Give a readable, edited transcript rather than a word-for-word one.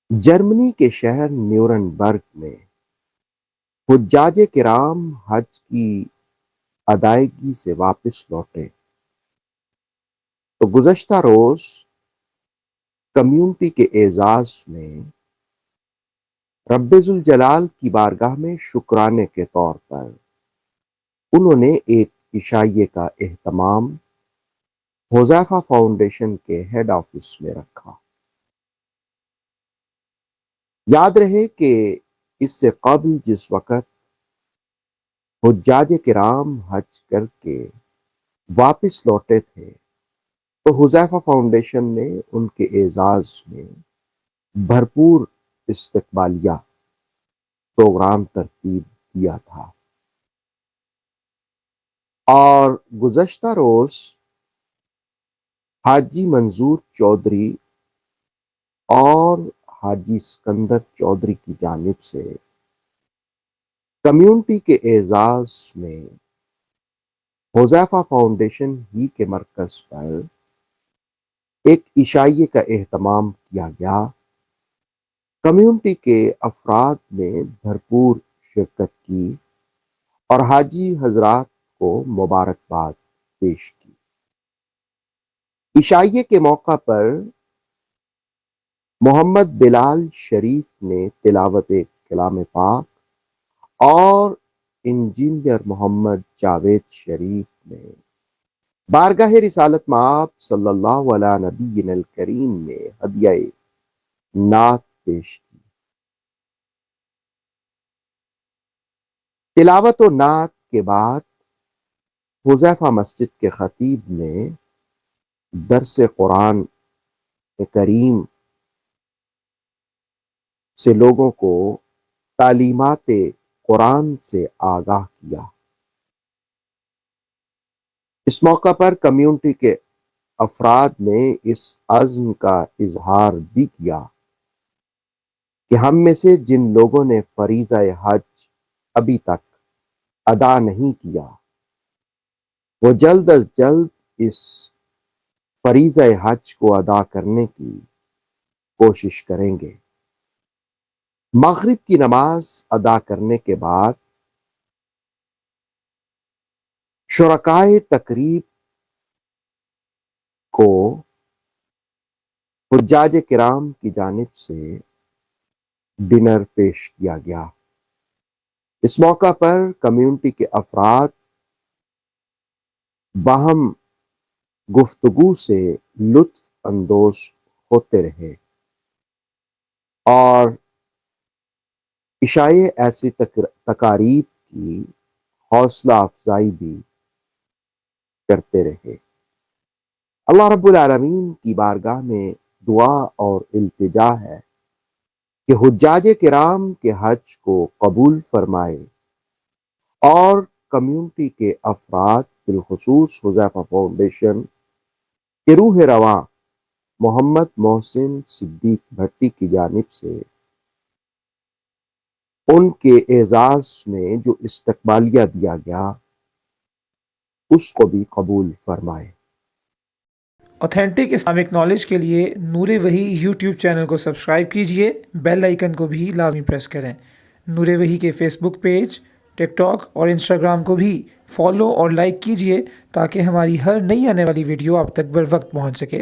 جرمنی کے شہر نیورنبرگ میں حجاج کرام حج کی ادائیگی سے واپس لوٹے تو گزشتہ روز کمیونٹی کے اعزاز میں رب ذوالجلال کی بارگاہ میں شکرانے کے طور پر انہوں نے ایک عشائیے کا اہتمام حذیفہ فاؤنڈیشن کے ہیڈ آفس میں رکھا۔ یاد رہے کہ اس سے قبل جس وقت حجاج کرام حج کر کے واپس لوٹے تھے تو حذیفہ فاؤنڈیشن نے ان کے اعزاز میں بھرپور استقبالیہ پروگرام ترتیب کیا تھا، اور گزشتہ روز حاجی منظور چودھری اور حاجی سکندر چودھری کی جانب سے کمیونٹی کے اعزاز میں حذیفہ فاؤنڈیشن ہی کے مرکز پر ایک عشائیے کا اہتمام کیا گیا۔ کمیونٹی کے افراد نے بھرپور شرکت کی اور حاجی حضرات کو مبارکباد پیش کی۔ عشائیے کے موقع پر محمد بلال شریف نے تلاوت کلام پاک اور انجینئر محمد جاوید شریف نے بارگاہ رسالت مآب صلی اللہ علیہ نبی الکریم میں ہدیہ نعت پیش کی۔ تلاوت و نعت کے بعد حذیفہ مسجد کے خطیب نے درس قرآن کریم سے لوگوں کو تعلیمات قرآن سے آگاہ کیا۔ اس موقع پر کمیونٹی کے افراد نے اس عزم کا اظہار بھی کیا کہ ہم میں سے جن لوگوں نے فریضہ حج ابھی تک ادا نہیں کیا وہ جلد از جلد اس فریضہ حج کو ادا کرنے کی کوشش کریں گے۔ مغرب کی نماز ادا کرنے کے بعد شرکائے تقریب کو حجاج کرام کی جانب سے ڈنر پیش کیا گیا۔ اس موقع پر کمیونٹی کے افراد باہم گفتگو سے لطف اندوز ہوتے رہے اور عشائے ایسی تقاریب کی حوصلہ افزائی بھی کرتے رہے۔ اللہ رب العالمین کی بارگاہ میں دعا اور التجا ہے کہ حجاج کرام کے حج کو قبول فرمائے اور کمیونٹی کے افراد بالخصوص حذیفہ فاؤنڈیشن کے روح رواں محمد محسن صدیق بھٹی کی جانب سے ان کے اعزاز میں جو استقبالیہ دیا گیا اس کو بھی قبول فرمائے۔ اوتھینٹک اسلامک نالج کے لیے نور وحی یوٹیوب چینل کو سبسکرائب کیجئے، بیل آئیکن کو بھی لازمی پریس کریں۔ نور وحی کے فیس بک پیج، ٹک ٹاک اور انسٹاگرام کو بھی فالو اور لائک کیجئے تاکہ ہماری ہر نئی آنے والی ویڈیو آپ تک بر وقت پہنچ سکے۔